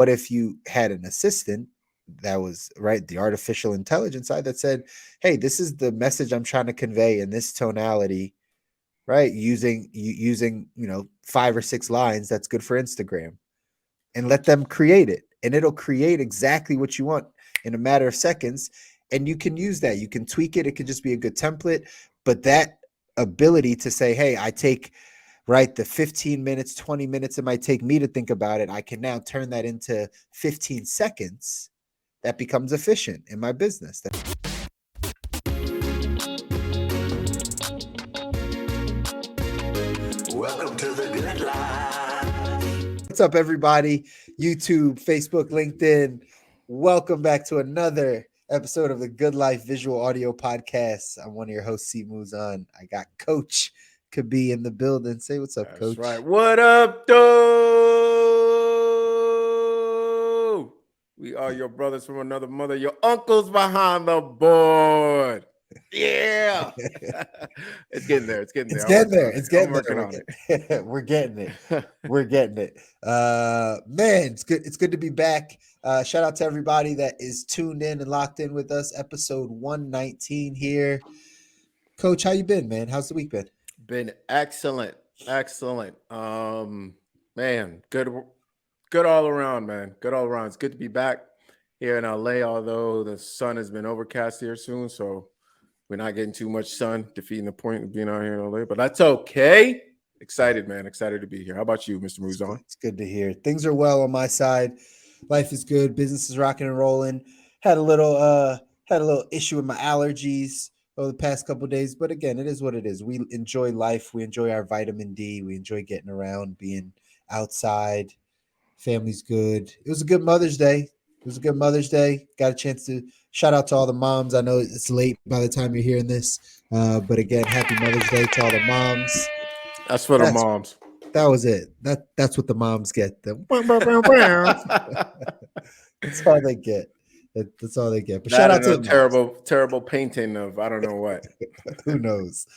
But if you had an assistant that was right, the artificial intelligence side that said, hey, this is the message I'm trying to convey in this tonality, right? Using 5 or 6 lines that's good for Instagram, and let them create it, and it'll create exactly what you want in a matter of seconds. And you can use that, you can tweak it, it could just be a good template. But that ability to say, hey, I take right the 15 minutes, 20 minutes it might take me to think about it, I can now turn that into 15 seconds. That becomes efficient in my business. Welcome to the Good Life. What's up, everybody? YouTube, Facebook, LinkedIn. Welcome back to another episode of the Good Life Visual Audio Podcast. I'm one of your hosts, C Muzan. I got Coach Kabi in the building. Say what's up, Coach. That's right. What up, though? We are your brothers from another mother, your uncles behind the board. Yeah. It's getting there. It's getting there. It's getting there. We're getting it. We're getting it. Man, it's good. It's good to be back. Shout out to everybody that is tuned in and locked in with us. Episode 119 here. Coach, how you been, man? How's the week been? Been excellent. Excellent. Man, good all around, man. Good all around. It's good to be back here in LA, although the sun has been overcast here soon, so we're not getting too much sun, defeating the point of being out here in LA, but that's okay. Excited, man. Excited to be here. How about you, Mr. Muzan? It's good to hear. Things are well on my side. Life is good. Business is rocking and rolling. Had a little issue with my allergies over the past couple of days, but again, it is what it is. We enjoy life. We enjoy our vitamin D. We enjoy getting around, being outside. Family's good. It was a good Mother's Day. Got a chance to shout out to all the moms. I know it's late by the time you're hearing this, but again, happy Mother's Day to all the moms. That's for the moms. That was it. That's what the moms get. That's all they get. That's all they get. But shout out to the terrible painting of I don't know what. Who knows?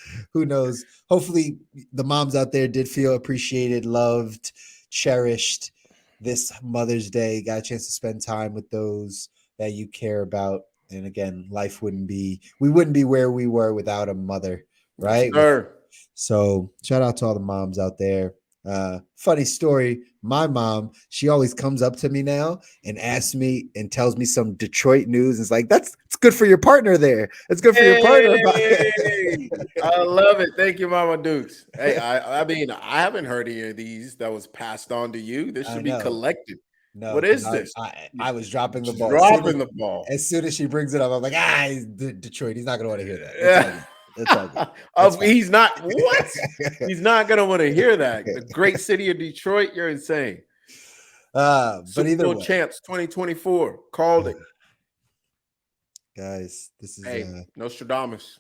Hopefully the moms out there did feel appreciated, loved, cherished this Mother's Day. Got a chance to spend time with those that you care about. And again, we wouldn't be where we were without a mother, right? Sure. So shout out to all the moms out there. Funny story. My mom, she always comes up to me now and asks me and tells me some Detroit news. It's like, it's good for your partner there. It's good for your partner. I love it. Thank you, Mama Dukes. Hey, I mean, I haven't heard any of these that was passed on to you. This should be collected. No, what is this? I was dropping the ball. As soon as she brings it up, I'm like, he's Detroit. He's not going to want to hear that. Yeah. He's not what? He's not gonna want to hear that. The great city of Detroit, you're insane. But either way, champs 2024 called it, guys. This is Nostradamus.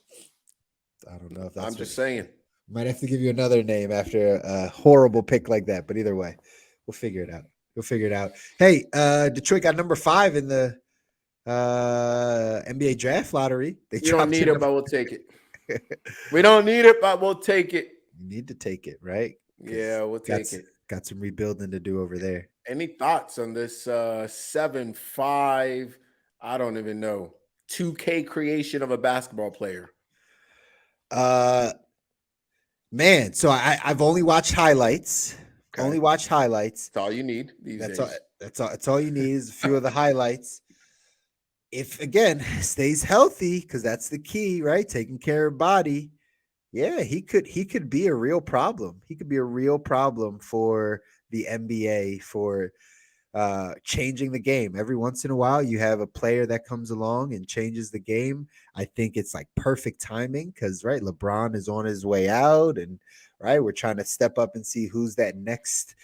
I don't know if that's. I'm just saying. Might have to give you another name after a horrible pick like that. But either way, we'll figure it out. Hey, Detroit got number 5 in the NBA draft lottery. You don't need it, but we'll take it. We don't need it, but we'll take it. You need to take it, right? Yeah, we'll take it. Got some rebuilding to do over there. Any thoughts on this 7-5, I don't even know, 2K creation of a basketball player? Man, so I've only watched highlights. Okay. That's all you need these days. That's all you need is a few of the highlights. If again stays healthy, because that's the key, right? Taking care of body. Yeah, he could be a real problem. He could be a real problem for the NBA for changing the game. Every once in a while, you have a player that comes along and changes the game. I think it's like perfect timing because right, LeBron is on his way out, and right, we're trying to step up and see who's that next,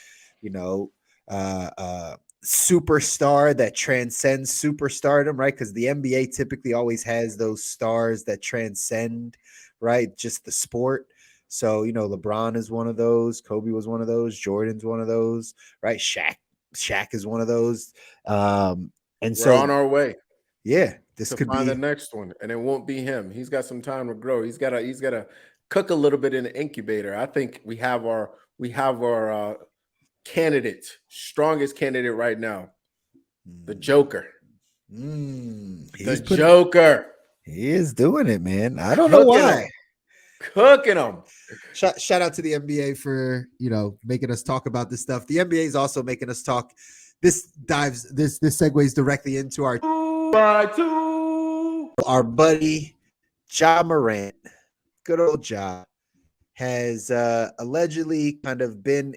superstar that transcends superstardom, right? Because the NBA typically always has those stars that transcend, right, just the sport. So, LeBron is one of those. Kobe was one of those. Jordan's one of those, right? Shaq is one of those. And we're on our way. Yeah, this could find be the next one, and it won't be him. He's got some time to grow. He's got to cook a little bit in the incubator. I think we have our candidate, strongest candidate right now. The Joker. The He's Joker. he is doing it, man. I don't know Cooking why. them. Cooking them. Shout out to the NBA for making us talk about this stuff. The NBA is also making us talk. This segues directly into our 2x2. our buddy Ja Morant, good old Ja, has allegedly kind of been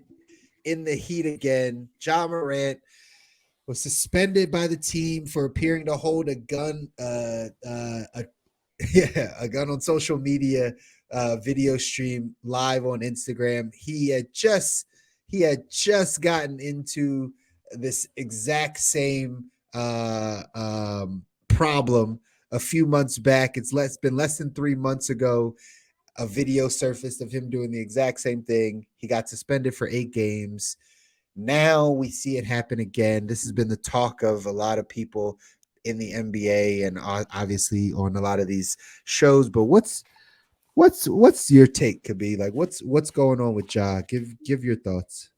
in the heat again. Ja Morant was suspended by the team for appearing to hold a gun, a gun on social media, video stream live on Instagram. He had just gotten into this exact same problem a few months back. It's been less than 3 months ago. A video surfaced of him doing the exact same thing. He got suspended for 8 games. Now we see it happen again. This has been the talk of a lot of people in the NBA and obviously on a lot of these shows. But what's your take, Kabi? Like what's going on with Ja? Give your thoughts.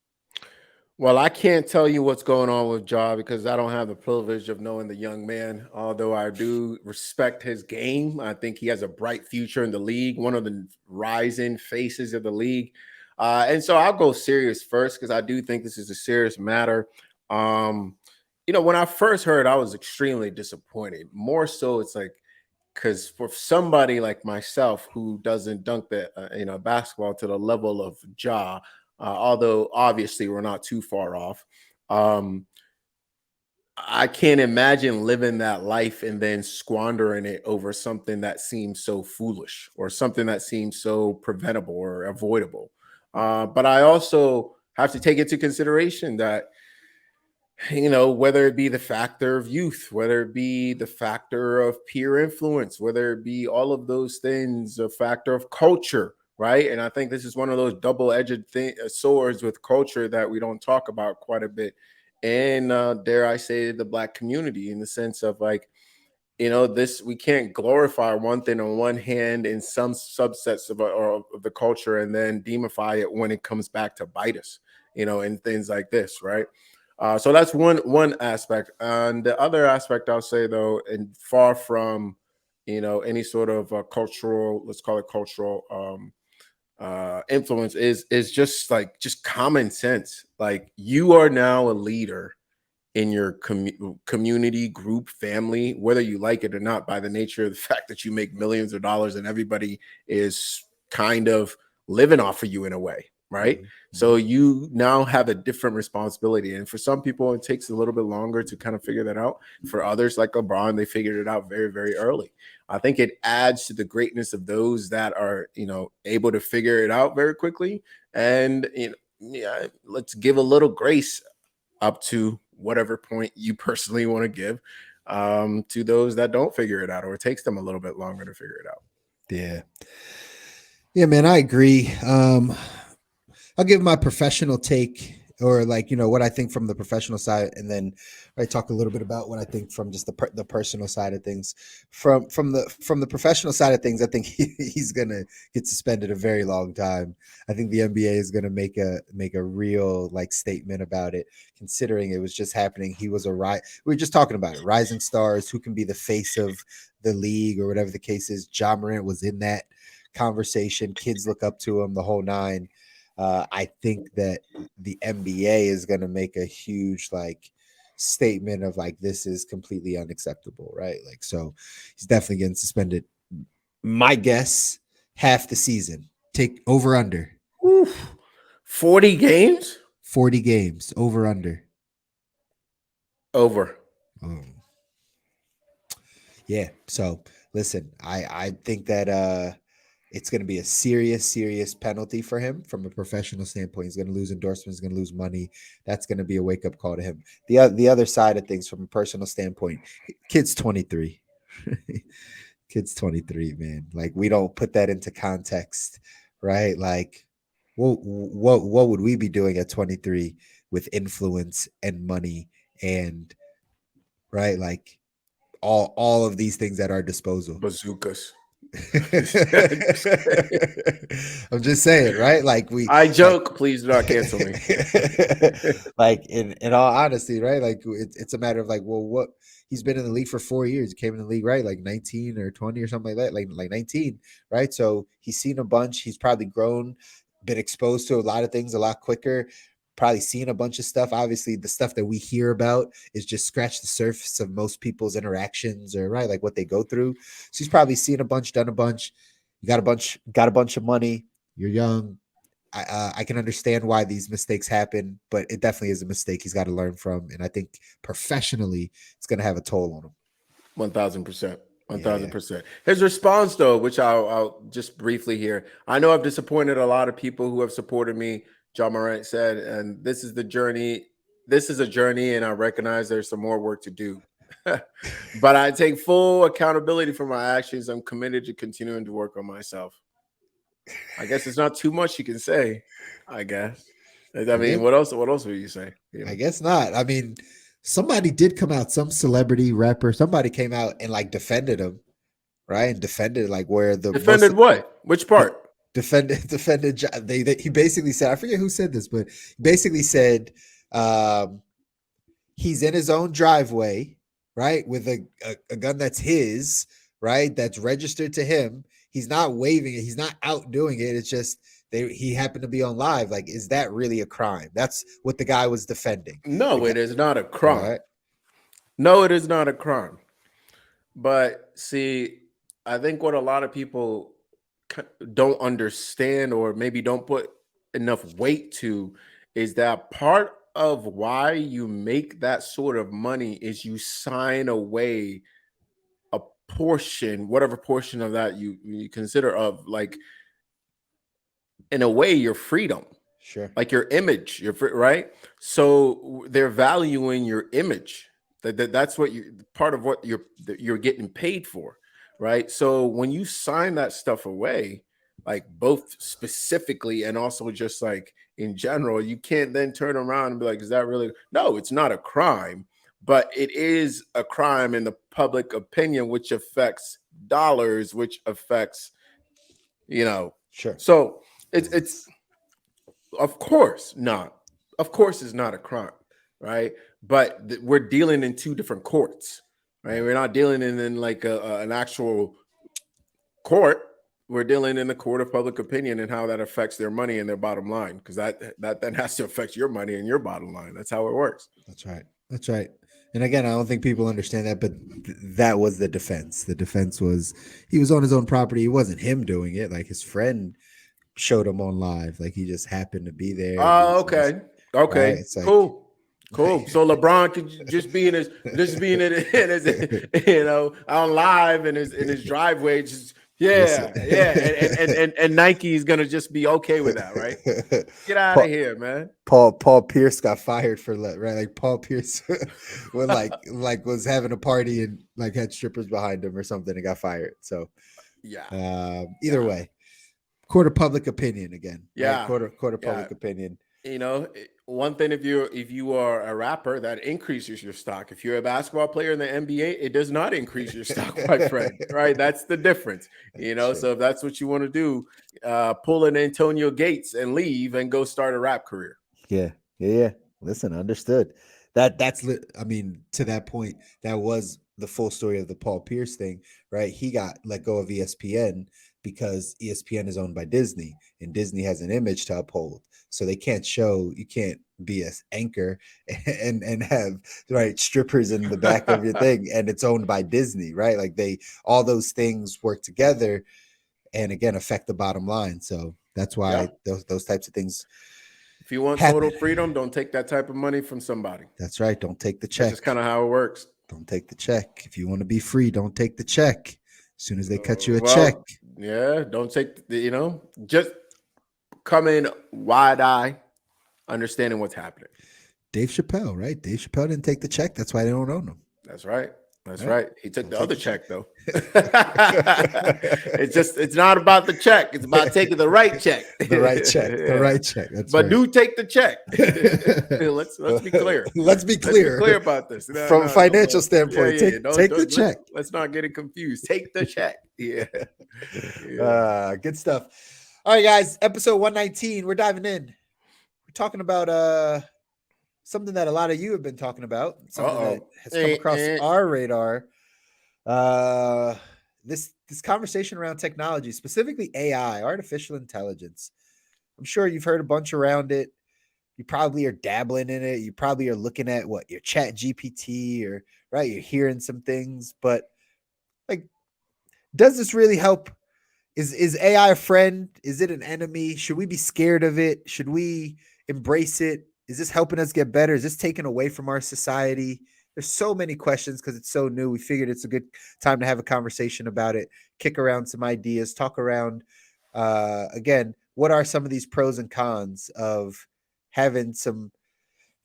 Well, I can't tell you what's going on with Ja because I don't have the privilege of knowing the young man. Although I do respect his game, I think he has a bright future in the league, one of the rising faces of the league. And so I'll go serious first because I do think this is a serious matter. When I first heard, I was extremely disappointed. More so, it's like because for somebody like myself who doesn't dunk the basketball to the level of Ja, although obviously we're not too far off. I can't imagine living that life and then squandering it over something that seems so foolish or something that seems so preventable or avoidable. But I also have to take into consideration that, whether it be the factor of youth, whether it be the factor of peer influence, whether it be all of those things, a factor of culture, right? And I think this is one of those double-edged swords with culture that we don't talk about quite a bit. And dare I say, the Black community, in the sense of like, this, we can't glorify one thing on one hand in some subsets of the culture and then demify it when it comes back to bite us, and things like this, right? So that's one aspect. And the other aspect I'll say, though, and far from any sort of cultural, let's call it cultural influence, is just common sense. Like, you are now a leader in your community, group, family, whether you like it or not, by the nature of the fact that you make millions of dollars and everybody is kind of living off of you in a way, right? Mm-hmm. So you now have a different responsibility. And for some people, it takes a little bit longer to kind of figure that out. For others, like LeBron, they figured it out very, very early. I think it adds to the greatness of those that are, able to figure it out very quickly. And, let's give a little grace up to whatever point you personally want to give to those that don't figure it out, or it takes them a little bit longer to figure it out. Yeah, man, I agree. I'll give my professional take, or what I think from the professional side, and then I talk a little bit about what I think from just the personal side of things. From the professional side of things, I think he's gonna get suspended a very long time. I think the NBA is gonna make a real statement about it, considering it was just happening. He was we were just talking about it, rising stars who can be the face of the league or whatever the case is. Ja Morant was in that conversation. Kids look up to him, the whole nine. I think that the NBA is going to make a huge statement of this is completely unacceptable, right? So he's definitely getting suspended. My guess, half the season. Take over under. Oof. 40 games? 40 games. Over under. Over. Yeah. So listen, I think that it's going to be a serious penalty for him from a professional standpoint. He's going to lose endorsements, he's going to lose money. That's going to be a wake-up call to him. The other side of things from a personal standpoint, kid's 23. Kid's 23, man. We don't put that into context, right? What would we be doing at 23 with influence and money and right? All of these things at our disposal. Bazookas. I'm just saying, right? Like I like joke. Please do not cancel me. like in all honesty, right? Like it's a matter of like, well, what he's been in the league for 4 years. He came in the league, right? Like 19 or 20 or something like that, like 19, right? So he's seen a bunch. He's probably grown, been exposed to a lot of things a lot quicker. Probably seen a bunch of stuff. Obviously, the stuff that we hear about is just scratch the surface of most people's interactions or right, like what they go through. So he's probably seen a bunch, done a bunch. You got a bunch of money. You're young. I can understand why these mistakes happen, but it definitely is a mistake he's got to learn from. And I think professionally, it's going to have a toll on him. 1000%. Yeah. 1000%. His response, though, which I'll just briefly hear. I know I've disappointed a lot of people who have supported me. John Morant said, and this is the journey. This is a journey, and I recognize there's some more work to do. But I take full accountability for my actions. I'm committed to continuing to work on myself. I guess it's not too much you can say. I guess. I mean, what else? What else would you say? I guess not. I mean, somebody did come out, some celebrity rapper, somebody came out and like defended him, right? And defended like where the Defended most what? Which part? defended. He basically said, I forget who said this, but he basically said he's in his own driveway, right, with a gun that's his, right, that's registered to him. He's not waving it. He's not out doing it. It's just he happened to be on live. Like, is that really a crime? That's what the guy was defending. No, it is not a crime. Right. No, it is not a crime. But see, I think what a lot of people don't understand or maybe don't put enough weight to is that part of why you make that sort of money is you sign away a portion, whatever portion of that you consider of, like, in a way, your freedom. Sure. Like your image, right? So they're valuing your image. That's what part of what you're getting paid for, right? So when you sign that stuff away, like both specifically and also just like in general, you can't then turn around and be like, is that really? No, it's not a crime, but it is a crime in the public opinion, which affects dollars, which affects, Sure. So it's of course not. Of course, it's not a crime, right? But we're dealing in two different courts, right? We're not dealing in like an actual court. We're dealing in the court of public opinion and how that affects their money and their bottom line, because that then has to affect your money and your bottom line. That's how it works. That's right. That's right. And again, I don't think people understand that, but that was the defense. The defense was he was on his own property. It wasn't him doing it. Like his friend showed him on live. Like he just happened to be there. Oh, okay. Okay. Right? It's like, cool. Cool. So LeBron could just be in his on live in his driveway. Just and Nike is gonna just be okay with that, right? Get out of here, man. Paul Pierce got fired for that, right? Like Paul Pierce when like was having a party and like had strippers behind him or something and got fired. So either way. Court of public opinion again. Yeah. Right? Court of public opinion. One thing, if you are a rapper, that increases your stock. If you're a basketball player in the NBA, it does not increase your stock, my friend. Right? That's the difference. Sure. So if that's what you want to do, pull an Antonio Gates and leave and go start a rap career. Yeah. Listen, understood. That's I mean, to that point, that was the full story of the Paul Pierce thing, right? He got let go of ESPN because ESPN is owned by Disney and Disney has an image to uphold. So you can't be an anchor and have right strippers in the back of your thing and it's owned by Disney, right? Like all those things work together and again affect the bottom line. So that's why those types of things. If you want total freedom, don't take that type of money from somebody. That's right. Don't take the check. That's just kind of how it works. Don't take the check. If you want to be free, don't take the check. As soon as they cut you a check. Yeah, don't take just come in wide eye, understanding what's happening. Dave Chappelle, right? Dave Chappelle didn't take the check. That's why they don't own him. That's right. That's right? right. He took We'll the take other the check. check though. It's not about the check. It's about taking the right check. The right check. The Yeah. right check. That's But right. do take the check. let's be clear. Let's be Let's be clear. clear about this. No, From a no, financial yeah, standpoint, yeah. take the check. Let's not get it confused. Take the check. Yeah. Yeah. Good stuff. All right, guys. Episode 119. We're diving in. We're talking about something that a lot of you have been talking about, something that has come across our radar. This conversation around technology, specifically AI, artificial intelligence. I'm sure you've heard a bunch around it. You probably are dabbling in it. You probably are looking at what your chat GPT or right. You're hearing some things, but like, does this really help? Is AI a friend? Is it an enemy? Should we be scared of it? Should we embrace it? Is this helping us get better? Is this taken away from our society? There's so many questions because it's so new. We figured it's a good time to have a conversation about it, kick around some ideas, talk around again, what are some of these pros and cons of having some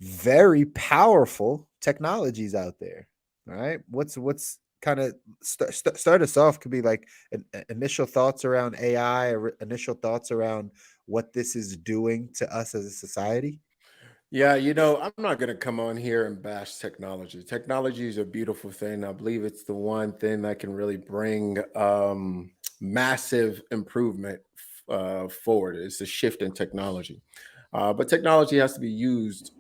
very powerful technologies out there? All right. What's kind of start us off could be like initial thoughts around AI or initial thoughts around what this is doing to us as a society. Yeah, I'm not going to come on here and bash technology. Technology is a beautiful thing. I believe it's the one thing that can really bring massive improvement forward. It's a shift in technology. But technology has to be used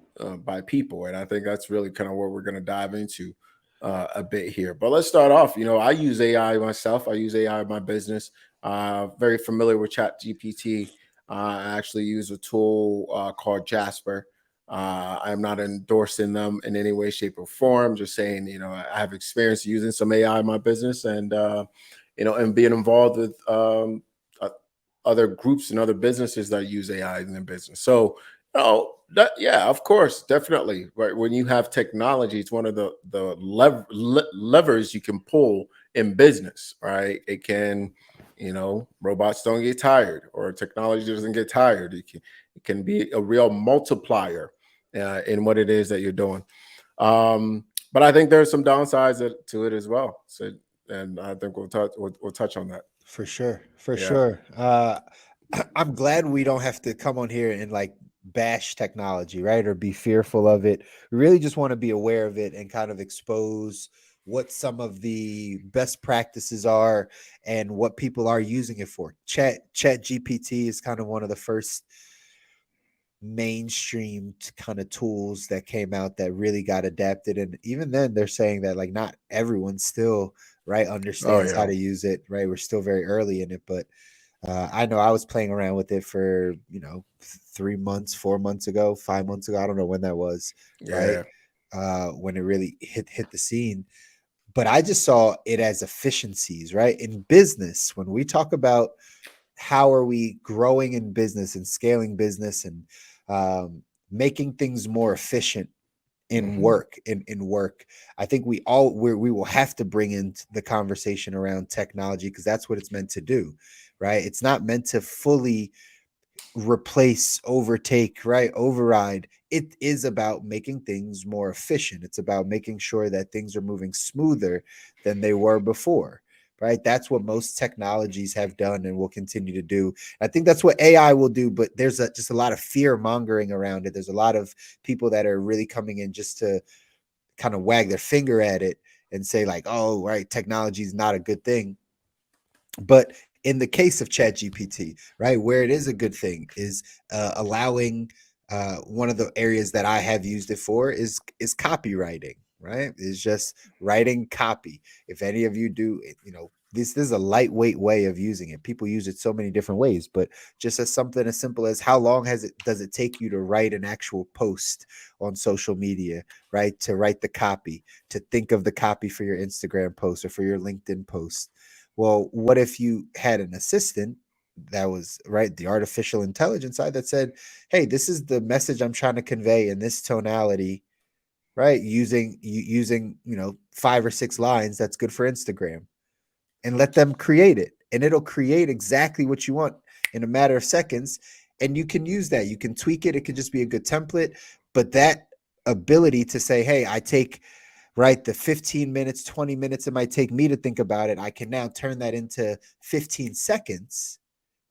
by people. And I think that's really kind of what we're going to dive into a bit here. But let's start off. I use AI myself. I use AI in my business. Very familiar with Chat GPT. I actually use a tool called Jasper. I'm not endorsing them in any way, shape, or form. Just saying, I have experience using some AI in my business, and and being involved with other groups and other businesses that use AI in their business. So, yeah, of course, definitely. Right, when you have technology, it's one of the levers you can pull in business. Right, it can. Robots don't get tired, or technology doesn't get tired. It can be a real multiplier in what it is that you're doing. But I think there's some downsides to it as well. So, and I think we'll touch on that. For sure. For Yeah. sure. I'm glad we don't have to come on here and like bash technology, right? Or be fearful of it. We really just want to be aware of it and kind of expose what some of the best practices are and what people are using it for. Chat GPT is kind of one of the first mainstream kind of tools that came out that really got adapted, and even then they're saying that like not everyone still right understands how yeah. to use it, right? We're still very early in it, but I know I was playing around with it for 3 months, 4 months ago, 5 months ago, I don't know when that was, right? When it really hit the scene. But I just saw it as efficiencies, right? In business, when we talk about how are we growing in business and scaling business and making things more efficient in work, in work, I think we will have to bring in the conversation around technology, because that's what it's meant to do, right? It's not meant to fully replace, overtake, right? Override. It is about making things more efficient. It's about making sure that things are moving smoother than they were before, right? That's what most technologies have done and will continue to do. I think that's what AI will do, but there's just a lot of fear mongering around it. There's a lot of people that are really coming in just to kind of wag their finger at it and say like, oh, right, technology is not a good thing. But in the case of ChatGPT, right, where it is a good thing is allowing one of the areas that I have used it for is copywriting, right? Is just writing copy. If any of you do, this is a lightweight way of using it. People use it so many different ways, but just as something as simple as how long does it take you to write an actual post on social media, right? To write the copy, to think of the copy for your Instagram post or for your LinkedIn post. Well, what if you had an assistant that was right, the artificial intelligence side that said, hey, this is the message I'm trying to convey in this tonality, right? Using 5 or 6 lines that's good for Instagram, and let them create it. And it'll create exactly what you want in a matter of seconds. And you can use that. You can tweak it. It could just be a good template. But that ability to say, hey, I take right, the 15 minutes, 20 minutes it might take me to think about it, I can now turn that into 15 seconds.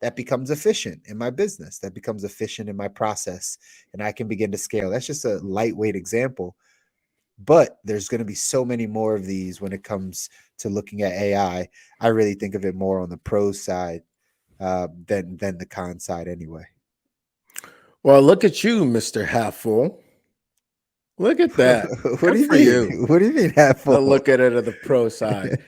That becomes efficient in my business. That becomes efficient in my process, and I can begin to scale. That's just a lightweight example, but there's going to be so many more of these when it comes to looking at AI. I really think of it more on the pro side than the con side, anyway. Well, look at you, Mr. Half Full. Look at that. What do Good you for you. mean? What do you mean half I full? look at it at the pro side.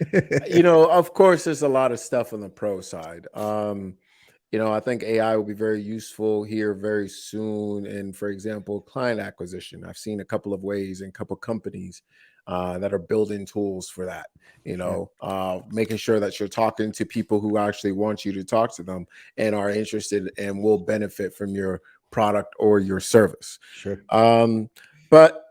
Of course, there's a lot of stuff on the pro side. I think AI will be very useful here very soon. And for example, client acquisition. I've seen a couple of ways and a couple of companies that are building tools for that. Sure. Making sure that you're talking to people who actually want you to talk to them and are interested and will benefit from your product or your service. Sure. But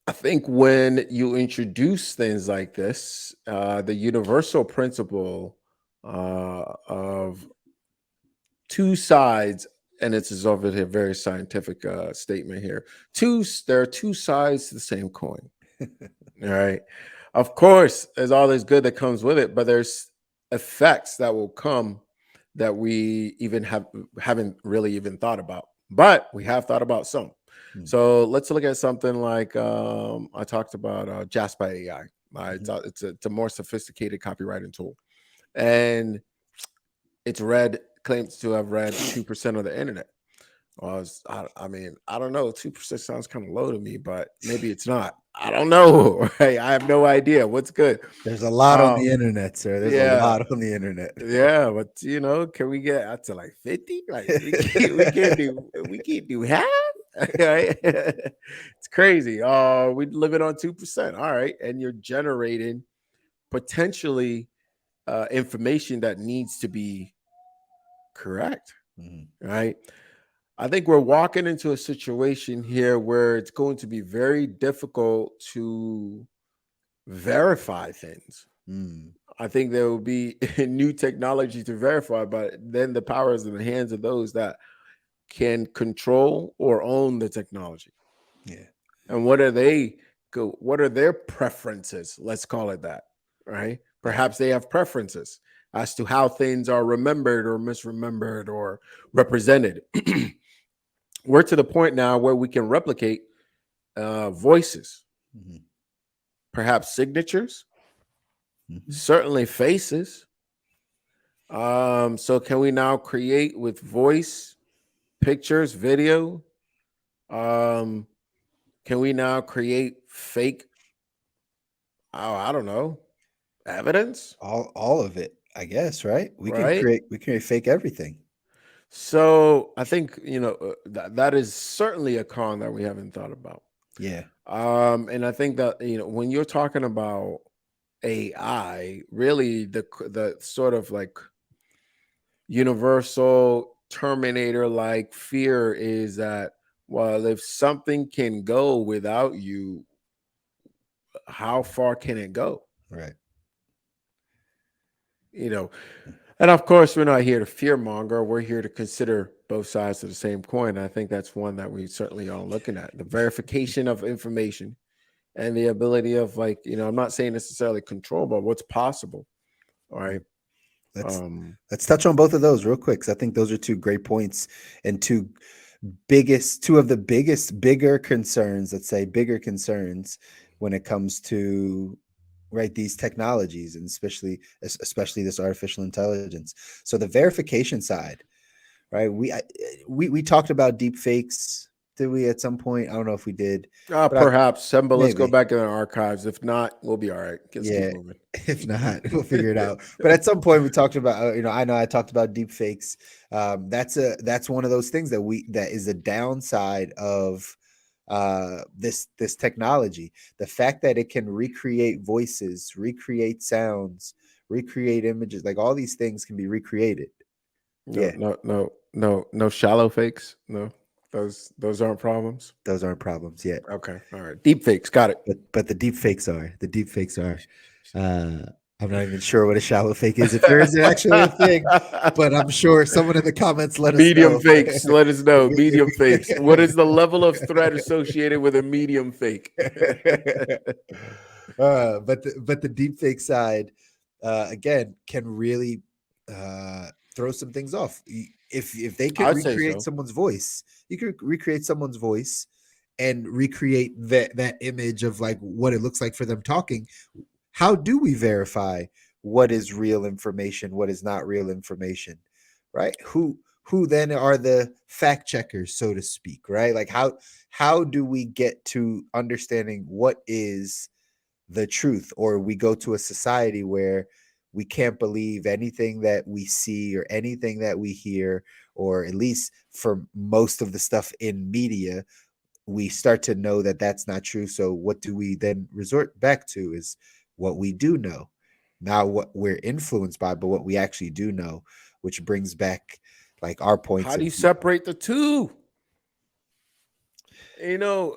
I think when you introduce things like this, the universal principle of two sides, and it's is over here very scientific statement here. There are two sides to the same coin. All right. Of course, there's all this good that comes with it, but there's effects that will come that we even haven't really even thought about. But we have thought about some. So let's look at something like I talked about Jasper AI. It's a more sophisticated copywriting tool, and claims to have read 2% of the internet. Well, I mean, I don't know. 2% sounds kind of low to me, but maybe it's not. I don't know. Right? I have no idea. What's good? There's a lot on the internet, sir. There's a Yeah, lot on the internet. yeah, but can we get out to like 50? Like we can't do half. Right? It's crazy. We live it on 2%. All right, and you're generating potentially information that needs to be correct. Right? I think we're walking into a situation here where it's going to be very difficult to verify things. I think there will be new technology to verify, but then the power is in the hands of those that can control or own the technology. Yeah. And what are their preferences? Let's call it that, right? Perhaps they have preferences as to how things are remembered or misremembered or represented. We're to the point now where we can replicate voices, perhaps signatures, certainly faces. So can we now create with voice, pictures, video? Can we now create fake? Oh, I don't know, evidence. All of it, I guess, right? We can Right. create fake everything. So I think that is certainly a con that we haven't thought about. Yeah. And I think that when you're talking about AI, really the sort of like universal Terminator like fear is that, well, if something can go without you, how far can it go? Right. And of course, we're not here to fear monger. We're here to consider both sides of the same coin. I think that's one that we certainly are looking at: the verification of information and the ability of, like, I'm not saying necessarily control, but what's possible. All right. Let's touch on both of those real quick, because I think those are two great points and two of the bigger concerns. Let's say bigger concerns when it comes to these technologies, and especially this artificial intelligence. So the verification side, right? We talked about deep fakes. Did we at some point? I don't know if we did. Perhaps, but let's go maybe. back in the archives. If not, we'll be all right. Let's keep moving. If not, we'll figure it out. But at some point, we talked about, I know I talked about deep fakes. That's one of those things that is a downside of this technology. The fact that it can recreate voices, recreate sounds, recreate images, like all these things can be recreated. No shallow fakes. No, those aren't problems. Those aren't problems yet. Okay, all right. Deep fakes, got it. But the deep fakes are. I'm not even sure what a shallow fake is, if there is actually a thing, but I'm sure someone in the comments let us Medium know. fakes, let us know. Medium fakes. What is the level of threat associated with a medium fake? But the deep fake side, again, can really throw some things off. If they can I'd say recreate so. someone's voice, you can recreate someone's voice and recreate that image of like what it looks like for them talking. How do we verify what is real information, what is not real information, right? Who then are the fact checkers, so to speak, right? Like how do we get to understanding what is the truth? Or we go to a society where we can't believe anything that we see or anything that we hear, or at least for most of the stuff in media, we start to know that that's not true. So what do we then resort back to is what we do know, not what we're influenced by, but what we actually do know, which brings back like our points How do of you separate the two? You know,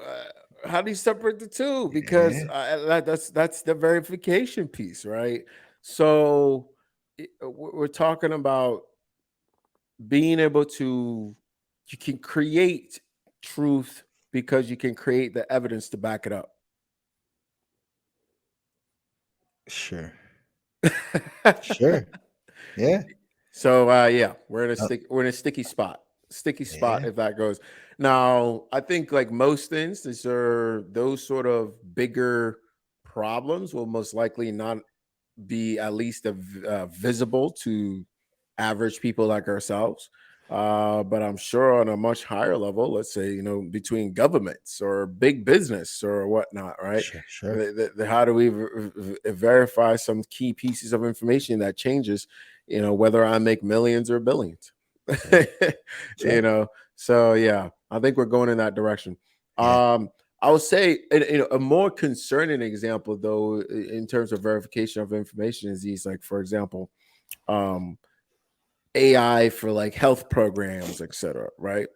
how do you separate the two? Because yeah, that's the verification piece, right? So we're talking about being able to, you can create truth because you can create the evidence to back it up. sure, sure, yeah, So yeah, we're in a uh, we're in a sticky spot. Sticky spot yeah, if that goes. Now, I think like most things, those sort of bigger problems will most likely not be at least visible to average people like ourselves. But I'm sure on a much higher level, let's say, between governments or big business or whatnot, right? sure, sure, How do we verify some key pieces of information that changes, whether I make millions or billions? yeah, you sure, know, so yeah, I think we're going in that direction. yeah, I would say a more concerning example, though, in terms of verification of information, is these, like, for example, um, AI for like health programs, etc. Right?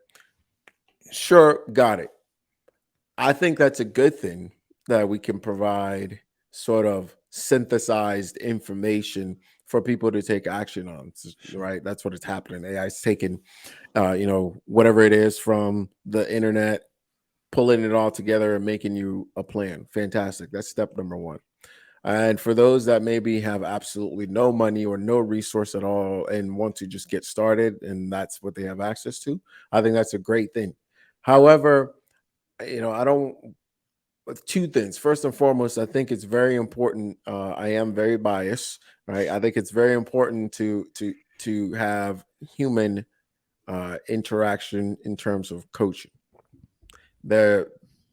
Sure, got it. I think that's a good thing that we can provide sort of synthesized information for people to take action on. sure, Right? That's what is happening. AI is taking, whatever it is from the internet, pulling it all together and making you a plan. Fantastic. That's step number one. And for those that maybe have absolutely no money or no resource at all and want to just get started, and that's what they have access to, I think that's a great thing. However, I don't, with two things. First and foremost, I think it's very important. I am very biased, right? I think it's very important to have human interaction in terms of coaching. There,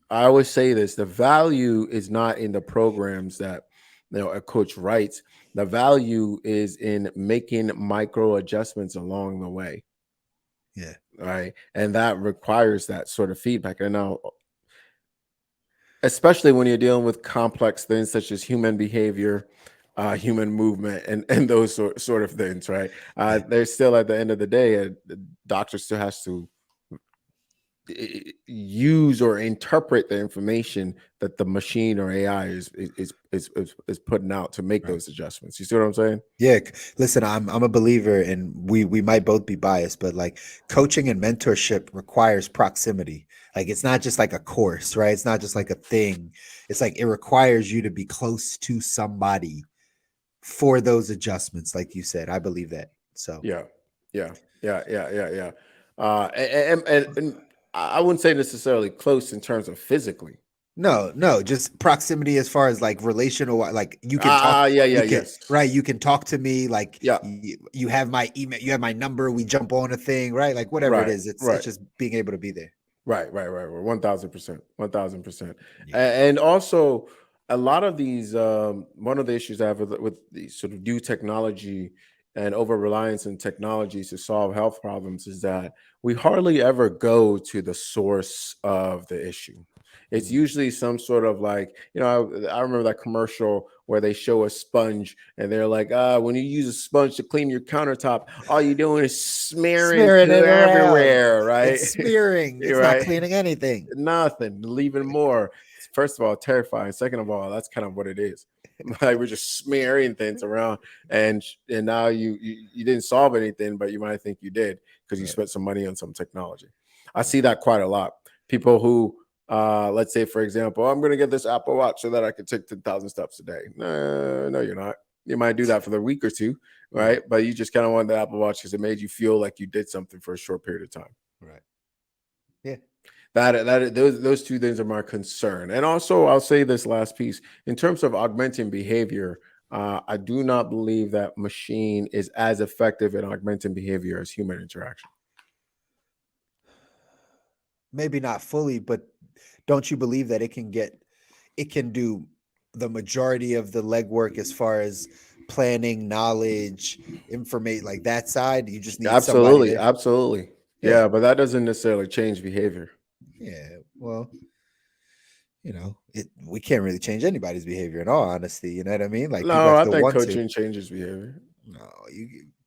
I always say this: the value is not in the programs that a coach writes. The value is in making micro adjustments along the way, yeah, right? And that requires that sort of feedback. And now, especially when you're dealing with complex things such as human behavior, human movement, and those sort of things, right? yeah. There's still, at the end of the day, the doctor still has to use or interpret the information that the machine or AI is putting out to make Right. those adjustments. You see what I'm saying? Yeah, listen, I'm a believer, and we might both be biased, but like coaching and mentorship requires proximity. Like it's not just like a course, right? It's not just like a thing. It's like it requires you to be close to somebody for those adjustments, like you said. I believe that. So Yeah, yeah, yeah. And I wouldn't say necessarily close in terms of physically. no, no, just proximity as far as like relational, like you can talk, Yeah, you can, yes, right? You can talk to me, like yeah, you have my email, you have my number, we jump on a thing, right? Like whatever it right, is, it's right. just being able to be there. Right. 1000%. 1000%. Yeah. And also, a lot of these, one of the issues I have with the sort of new technology and over reliance on technologies to solve health problems is that we hardly ever go to the source of the issue. It's Mm. usually some sort of, like, I remember that commercial where they show a sponge and they're like, when you use a sponge to clean your countertop, all you're doing is smearing Smearing to it around. everywhere, right? It's smearing. It's not Right? cleaning anything. Nothing, leaving more. first of all, terrifying. Second of all, that's kind of what it is. Like we're just smearing things around, and now you didn't solve anything, but you might think you did because you Right. spent some money on some technology. I see that quite a lot. People who, let's say, for example, I'm going to get this Apple Watch so that I can take 10,000 steps a day. No, you're not. You might do that for the week or two, right? But you just kind of want the Apple Watch because it made you feel like you did something for a short period of time. Right. Yeah. Those two things are my concern. And also, I'll say this last piece in terms of augmenting behavior. I do not believe that machine is as effective in augmenting behavior as human interaction. Maybe not fully, but don't you believe that it can do the majority of the legwork as far as planning, knowledge, information, like that side? You just need somebody Absolutely, to, absolutely. yeah, Yeah, but that doesn't necessarily change behavior. yeah. Well, we can't really change anybody's behavior in all honesty. You know what I mean? Like people No, have I to think want to. coaching changes behavior. No,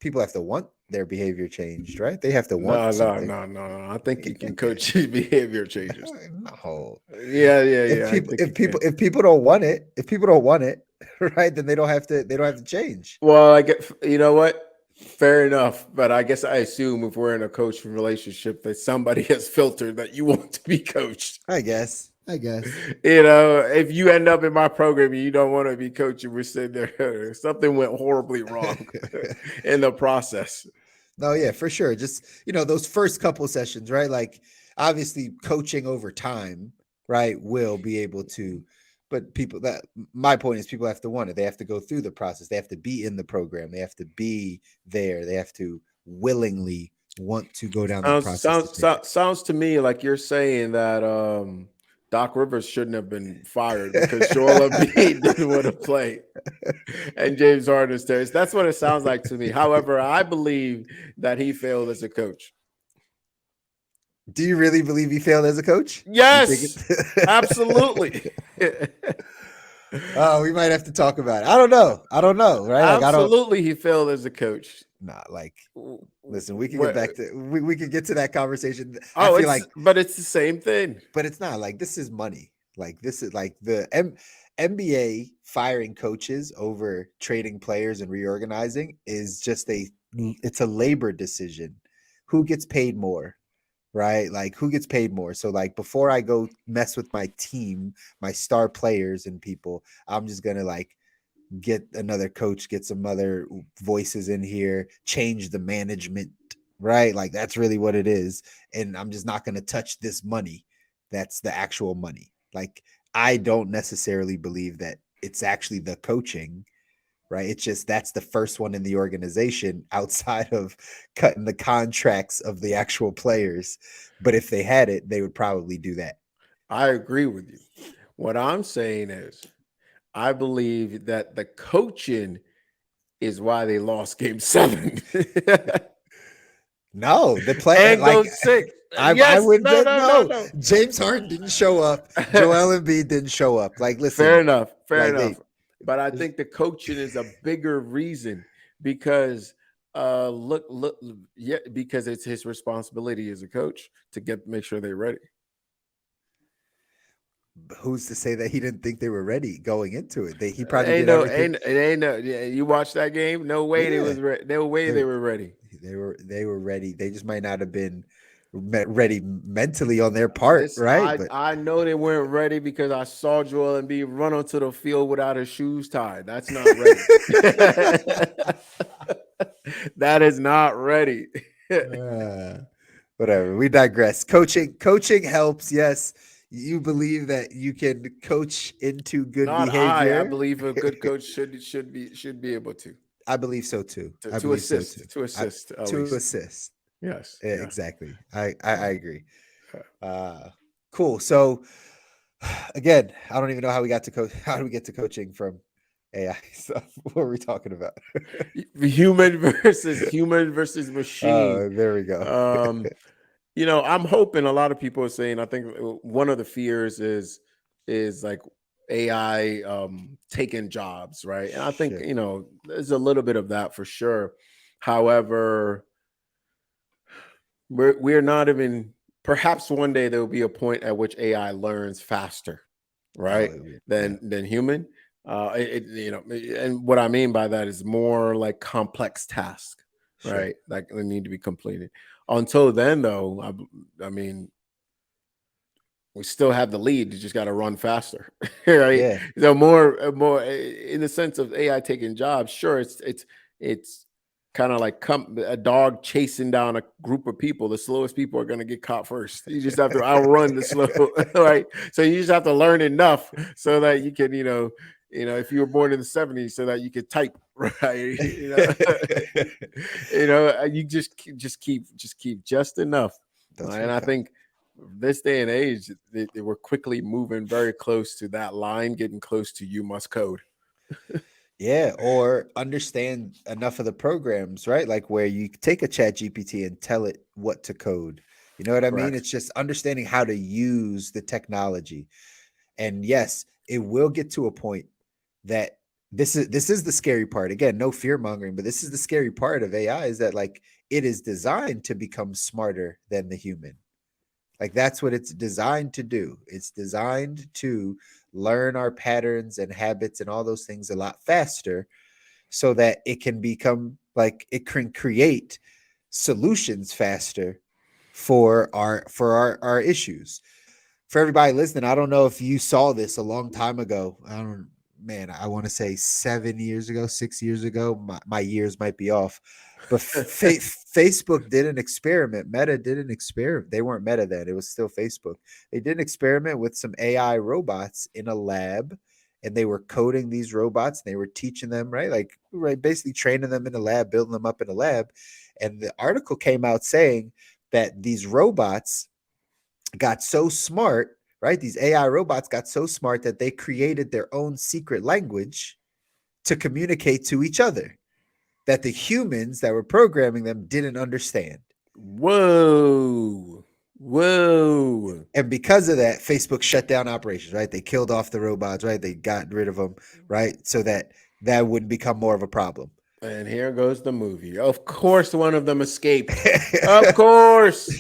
people have to want their behavior changed, right? They have to want No, no, something. no, no. I think you can coach behavior changes. No. Yeah. I think you can. If people don't want it, right, then they don't have to change. Well, I get, you know what? Fair enough. But I guess I assume if we're in a coaching relationship that somebody has filtered that you want to be coached. I guess. If you end up in my program and you don't want to be coaching, we're sitting there, something went horribly wrong in the process. No, yeah, for sure. Just, those first couple sessions, right? Like obviously coaching over time, right, will be able to, but my point is people have to want it. They have to go through the process. They have to be in the program. They have to be there. They have to willingly want to go down that Sounds process to sounds take sou- sounds to me like you're saying that Doc Rivers shouldn't have been fired because Joel Embiid didn't want to play and James Harden is there. That's what it sounds like to me. However, I believe that he failed as a coach. Do you really believe he failed as a coach? You think Yes, it? absolutely. Oh, we might have to talk about it. I don't know, right? Like Absolutely, he failed as a coach. like listen, we can What? get back to we can get to that conversation. I Oh, feel like, but it's the same thing. but it's not like this is money. Like this is like the NBA firing coaches over trading players and reorganizing is just it's a labor decision. Who gets paid more? Right? Like who gets paid more? So like before I go mess with my team, my star players and people, I'm just gonna like get another coach, get some other voices in here, change the management, right? Like that's really what it is. And I'm just not gonna touch this money. That's the actual money. Like I don't necessarily believe that it's actually the coaching, right? It's just that's the first one in the organization outside of cutting the contracts of the actual players. But if they had it, they would probably do that. I agree with you. What I'm saying is, I believe that the coaching is why they lost game 7. No, the play And like go 6. I Yes. would No, bet no, no, no. no. James Harden didn't show up. Joel Embiid didn't show up. Like, Fair listen, enough. Fair like enough. But I think the coaching is a bigger reason because look, yeah, because it's his responsibility as a coach to make sure they're ready. who's to say that he didn't think they were ready going into it? He probably did everything. Yeah, you watched that game? No way Yeah, no way they were ready. they were ready. They just might not have been ready mentally on their part, This right? But I know they weren't ready because I saw Joel Embiid run onto the field without his shoes tied. That's not ready. That is not ready. Whatever. We digress. Coaching helps. Yes, you believe that you can coach into good Not I. I behavior. believe a good coach should be able to I believe so too. I to believe so too. assist at To least. assist. Yes. Yeah, Yeah. exactly. I agree. Cool. So again, I don't even know how we got to coach. How do we get to coaching from AI stuff? What were we talking about? Human versus machine. Oh, there we go. I'm hoping a lot of people are saying. I think one of the fears is like AI taking jobs, right? And I think Shit. there's a little bit of that for sure. However, we're not even. Perhaps one day there will be a point at which AI learns faster, right, than human. And what I mean by that is more like complex tasks, Sure. right? Like they need to be completed. Until then, though, I mean, we still have the lead. You just got to run faster, right? Yeah. So more in the sense of AI taking jobs. Sure, it's kind of like a dog chasing down a group of people. The slowest people are going to get caught first. You just have to outrun the slow, right? So you just have to learn enough so that you can, if you were born in the 70s, so that you could type, right? You just keep just enough. That's And right, I Kyle. think this day and age, they were quickly moving very close to that line, getting close to you must code. Yeah, or understand enough of the programs, right? Like where you take a chat GPT and tell it what to code. You know what I mean? Correct. It's just understanding how to use the technology. And yes, it will get to a point that this is the scary part. Again, no fear mongering, but this is the scary part of AI is that like it is designed to become smarter than the human. Like that's what it's designed to do. It's designed to learn our patterns and habits and all those things a lot faster so that it can become like it can create solutions faster for our issues. For everybody listening, I don't know if you saw this a long time ago. I want to say 7 years ago, 6 years ago. My years might be off, but Facebook did an experiment. Meta did an experiment. They weren't Meta then; it was still Facebook. They did an experiment with some AI robots in a lab, and they were coding these robots. And they were teaching them basically training them in the lab, building them up in the lab. And the article came out saying that these robots got so smart, right? These AI robots got so smart that they created their own secret language to communicate to each other that the humans that were programming them didn't understand. Whoa. And because of that, Facebook shut down operations, right? They killed off the robots, right? They got rid of them, right? So that wouldn't become more of a problem. And here goes the movie. Of course, one of them escaped. Of course.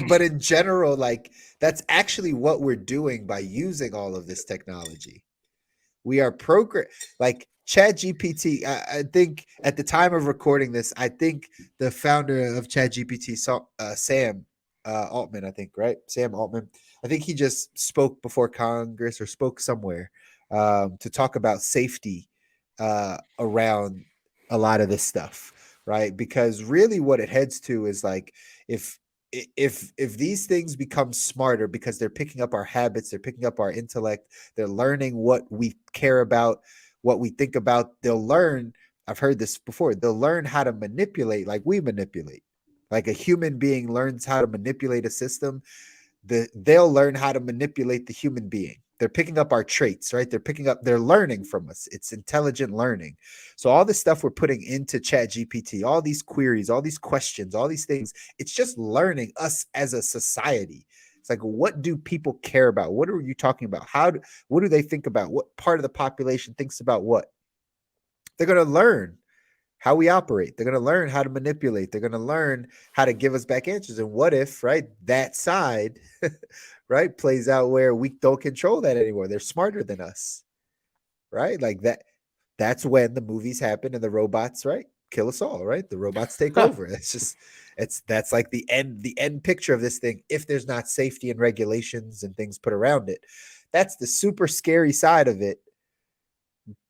But in general, like that's actually what we're doing by using all of this technology. We are like Chat GPT. I think at the time of recording this, I think the founder of Chat GPT, Sam Altman, I think, right? Sam Altman. I think he just spoke before Congress or spoke somewhere to talk about safety around a lot of this stuff, right? Because really what it heads to is like if if these things become smarter because they're picking up our habits, they're picking up our intellect, they're learning what we care about, what we think about, they'll learn. I've heard this before. They'll learn how to manipulate like we manipulate. Like a human being learns how to manipulate a system, they'll learn how to manipulate the human being. They're picking up our traits, right? They're learning from us. It's intelligent learning. So all this stuff we're putting into Chat GPT, all these queries, all these questions, all these things, it's just learning us as a society. It's like, what do people care about? What are you talking about? What do they think about? What part of the population thinks about what? They're going to learn how we operate. They're going to learn how to manipulate. They're going to learn how to give us back answers. And what if, right, that side, right, plays out where we don't control that anymore? They're smarter than us, right? Like that. That's when the movies happen and the robots, right, kill us all, right? The robots take over. That's like the end picture of this thing. If there's not safety and regulations and things put around it, that's the super scary side of it.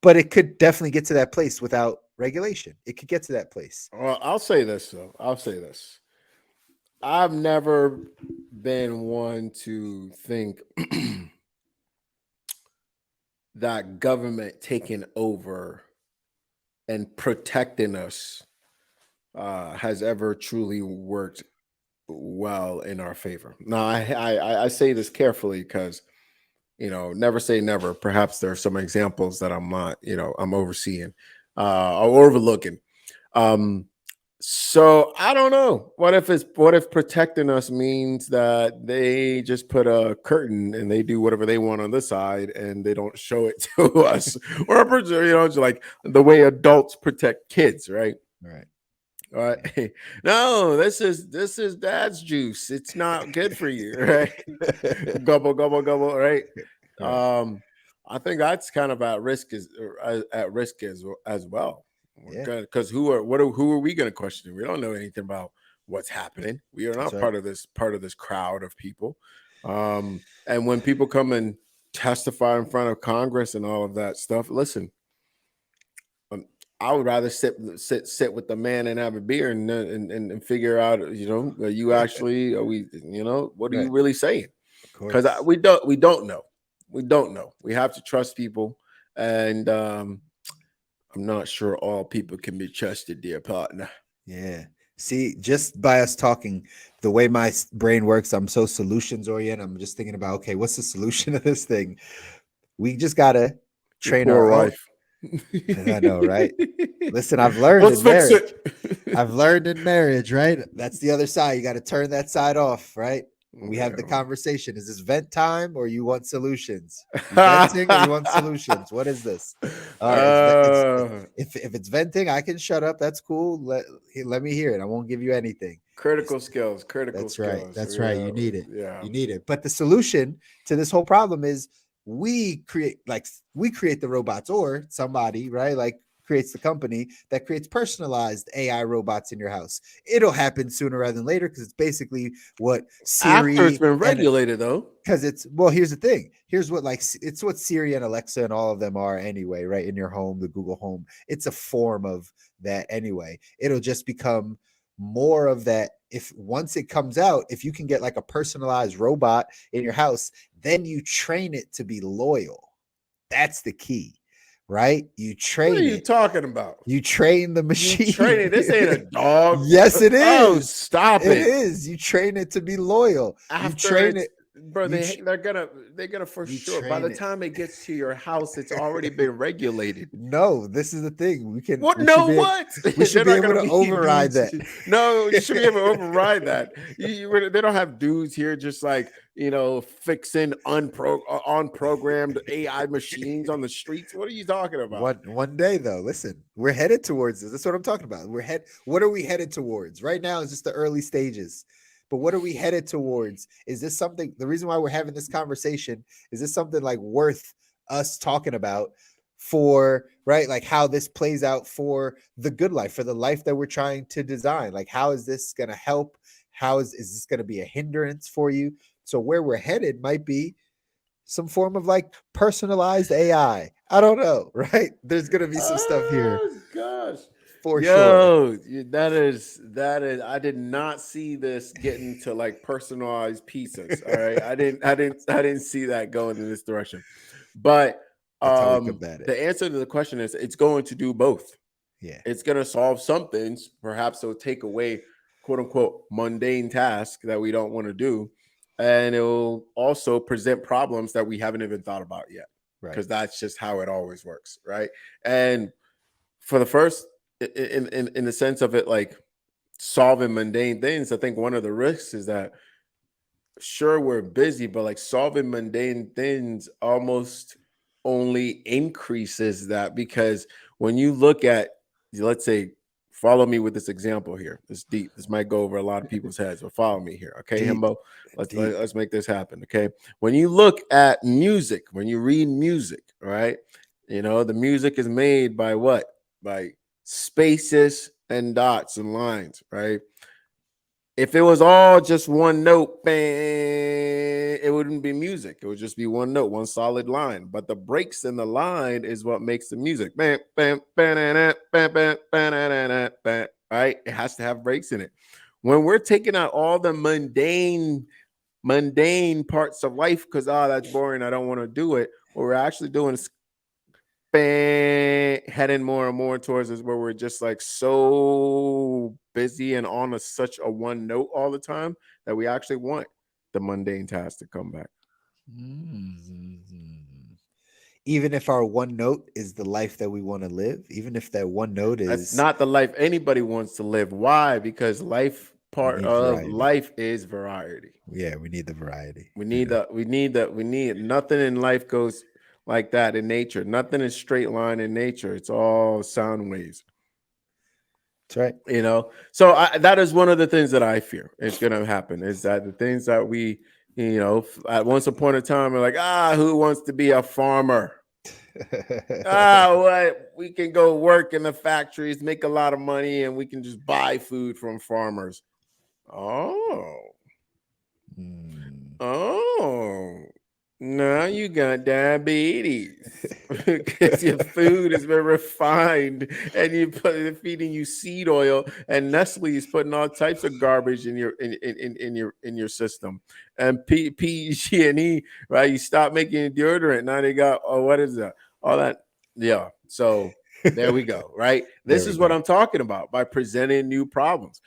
But it could definitely get to that place without regulation. It could get to that place. Well, I'll say this, though. I'll say this. I've never been one to think that government taking over and protecting us has ever truly worked well in our favor. Now, I say this carefully because, never say never. Perhaps there are some examples that I'm not, I'm overseeing or overlooking. So I don't know. What if protecting us means that they just put a curtain and they do whatever they want on this side and they don't show it to us, or just like the way adults protect kids, right? Right. All right. No, this is dad's juice. It's not good for you, right? Gobble, gobble, gobble, right? Right. I think that's kind of at risk as well. Yeah, Because who are we going to question? We don't know anything about what's happening. We are that's not right. part of this crowd of people. And when people come and testify in front of Congress and all of that stuff, listen, I would rather sit with the man and have a beer and figure out, are you actually, are we, what are you Right. really saying? Of Because course. we don't know. We don't know. We have to trust people, and I'm not sure all people can be trusted, dear partner. Yeah. See, just by us talking, the way my brain works, I'm so solutions oriented. I'm just thinking about, okay, what's the solution to this thing? We just gotta Your train poor our own. wife. I know, right? Listen, I've learned Let's in fix marriage. it. I've learned in marriage, right? That's the other side. You got to turn that side off, right? We have the Yeah. conversation. Is this vent time or you want solutions? You venting or you want solutions? What is this? All right, Uh, if it's venting, I can shut up. That's cool. Let me hear it. I won't give you anything. critical skills. Critical That's right. skills. That's right. Yeah. You need it. Yeah. You need it. But the solution to this whole problem is we create the robots, or somebody, right? Like creates the company that creates personalized AI robots in your house. It'll happen sooner rather than later because it's basically what After it's Siri been and regulated, though. because it's, well, here's the thing. Here's what, like, it's what Siri and Alexa and all of them are anyway, right? In your home, the Google Home, it's a form of that anyway. It'll just become more of that. If once it comes out, if you can get like a personalized robot in your house, then you train it to be loyal. That's the key, right? You What are train you it. talking about? You train the You machine. training? This ain't a dog. Yes, it Oh, is. stop It it. is. You train it to be loyal. You After train it's, it. bro, You they're gonna for you sure. By the train it. time it gets to your house, it's already been regulated. No, this is the thing. What? We should No, be what? we should They're be not able gonna to be override dudes. that. No, you should be able to override that. They don't have dudes here just like fixing unprogrammed AI machines on the streets. What are you talking about? One day though, listen, we're headed towards this. That's what I'm talking about. What are we headed towards? Right now is just the early stages. But what are we headed towards? Is this something, the reason why we're having this conversation, is this something like worth us talking about for, right? Like how this plays out for the good life, for the life that we're trying to design. Like how is this going to help? How is this going to be a hindrance for you? So where we're headed might be some form of like personalized AI. I don't know, right? There's gonna be some stuff here Oh gosh. for sure. Yo, that is. I did not see this getting to like personalized pizzas. All right, I didn't see that going in this direction. But That's how we combat it. the answer to the question is it's going to do both. Yeah, It's going to solve some things. Perhaps it'll take away quote unquote mundane tasks that we don't want to do, and it'll also present problems that we haven't even thought about yet. right. Because that's just how it always works, right? And for the first, in the sense of it, like solving mundane things, I think one of the risks is that sure we're busy, but like solving mundane things almost only increases that, because when you look at, let's say, follow me with this example here. It's deep. This might go over a lot of people's heads, but follow me here, okay, Deep, Himbo? deep. Let's make this happen, okay? When you look at music, when you read music, right? The music is made by what? By spaces and dots and lines, right? If it was all just one note, bang, it wouldn't be music. It would just be one note, one solid line. But the breaks in the line is what makes the music. Bam, bam, bam, bam, bam, bam, bam, bam, right? It has to have breaks in it. When we're taking out all the mundane parts of life because that's boring, I don't want to do it, what we're actually doing is heading more and more towards this, where we're just like so busy and on such a one note all the time that we actually want the mundane task to come back. Even if our one note is the life that we want to live, even if that one note That's is, not the life anybody wants to live. Why? Because we part need of variety. life is variety. Yeah, we need the variety. We need nothing in life goes like that in nature. Nothing is straight line in nature. It's all sound waves. That's right. So that is one of the things that I fear is going to happen, is that the things that we, at once upon a time, we're like, who wants to be a farmer? What? We can go work in the factories, make a lot of money, and we can just buy food from farmers. Oh. Hmm. Oh. Now you got diabetes because your food has been refined and they're feeding you seed oil, and Nestle is putting all types of garbage in your system. And PG&E, right? You stop making deodorant. Now they got, oh, what is that? All that. Yeah. So there we go. Right. There This we is what go. I'm talking about by presenting new problems.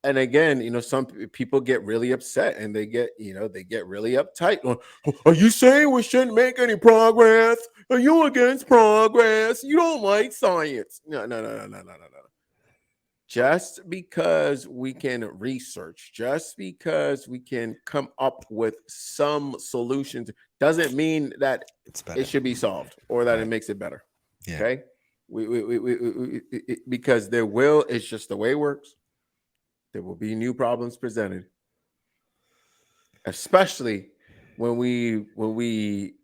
And again, some people get really upset and they get really uptight. Are you saying we shouldn't make any progress? Are you against progress? You don't like science? No, no, no, no, no, no, no, no. Just because we can research, just because we can come up with some solutions, doesn't mean that It's it better. should be solved or that it Right. makes it better. Yeah. Okay, because it's just the way it works. There will be new problems presented, especially when we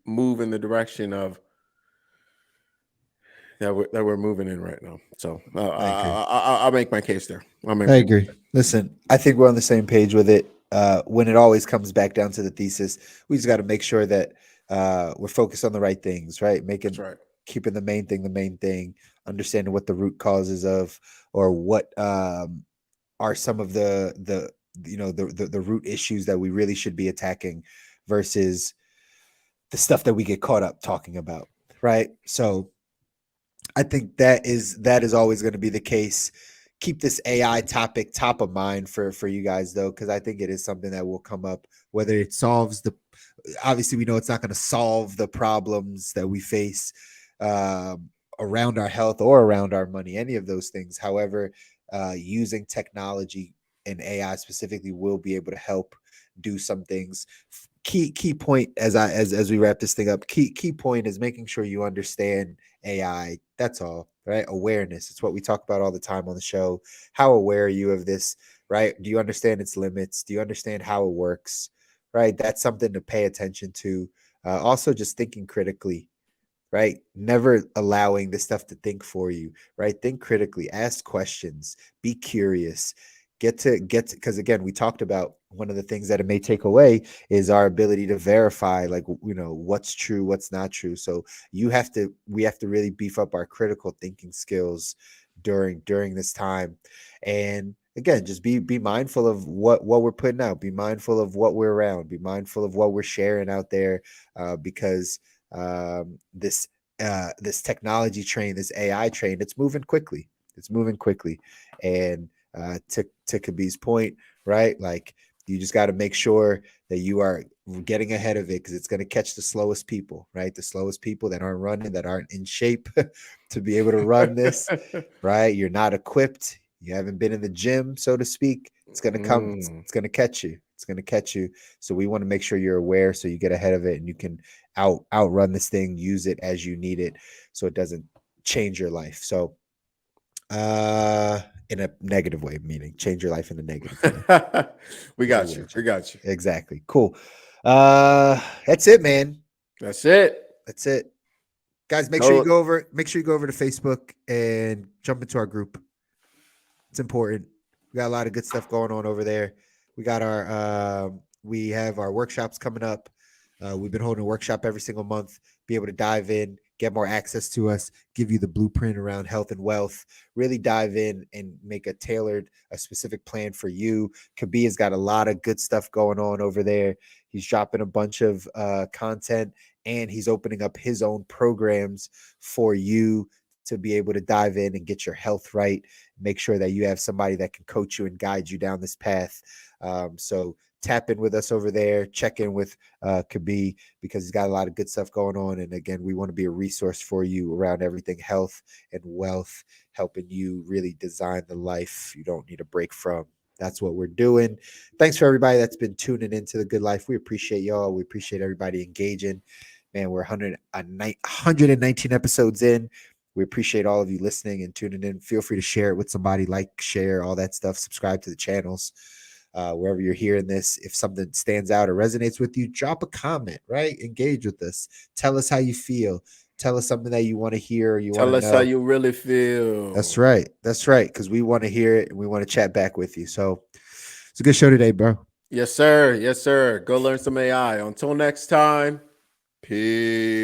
move in the direction of that we're moving in right now. So I agree. I'll make my case there. I agree. Listen, I think we're on the same page with it. When it always comes back down to the thesis, we just got to make sure that we're focused on the right things, right? That's right. Keeping the main thing, understanding what the root causes of, or what are some of the root issues that we really should be attacking versus the stuff that we get caught up talking about, right? So I think that is always going to be the case. Keep this AI topic top of mind for you guys though, because I think it is something that will come up. Whether it solves obviously we know it's not going to solve the problems that we face around our health or around our money, any of those things. However, using technology and AI specifically will be able to help do some things. Key point as we wrap this thing up. Key point is making sure you understand AI. That's all, right? Awareness. It's what we talk about all the time on the show. How aware are you of this, right? Do you understand its limits? Do you understand how it works, right? That's something to pay attention to. Also, just thinking critically, right? Never allowing the stuff to think for you, right? Think critically, ask questions, be curious, because again, we talked about one of the things that it may take away is our ability to verify, like, what's true, what's not true. So we have to really beef up our critical thinking skills during this time. And again, just be mindful of what we're putting out, be mindful of what we're around, be mindful of what we're sharing out there, because this technology train, this AI train, it's moving quickly. It's moving quickly. And to Kabir's point, right? Like, you just got to make sure that you are getting ahead of it, because it's going to catch the slowest people, right? The slowest people that aren't running, that aren't in shape to be able to run this, right? You're not equipped. You haven't been in the gym, so to speak. It's going to come. It's going to catch you. It's going to catch you. So we want to make sure you're aware, so you get ahead of it and you can outrun this thing, use it as you need it, so it doesn't change your life. So in a negative way, meaning change your life in a negative way. We got you. We got you. Exactly. Cool. That's it, man. That's it. That's it. Guys, make sure you go over to Facebook and jump into our group. It's important. We got a lot of good stuff going on over there. We got we have our workshops coming up. We've been holding a workshop every single month. Be able to dive in, get more access to us, give you the blueprint around health and wealth, really dive in and make a specific plan for you. Kabi has got a lot of good stuff going on over there. He's dropping a bunch of content, and he's opening up his own programs for you to be able to dive in and get your health right. Make sure that you have somebody that can coach you and guide you down this path. So tap in with us over there, check in with Kabi, because he's got a lot of good stuff going on. And again, we want to be a resource for you around everything health and wealth, helping you really design the life you don't need a break from. That's what we're doing. Thanks for everybody that's been tuning into The Good Life. We appreciate y'all. We appreciate everybody engaging. Man, we're 119 episodes in. We appreciate all of you listening and tuning in. Feel free to share it with somebody, like, share, all that stuff. Subscribe to the channels. wherever you're hearing this. If something stands out or resonates with you, drop a comment, right? Engage with us. Tell us how you feel. Tell us something that you want to hear or you want Tell to us how know. you really feel. That's right. That's right. Because we want to hear it and we want to chat back with you. So it's a good show today, bro. Yes, sir. Yes, sir. Go learn some AI. Until next time, peace.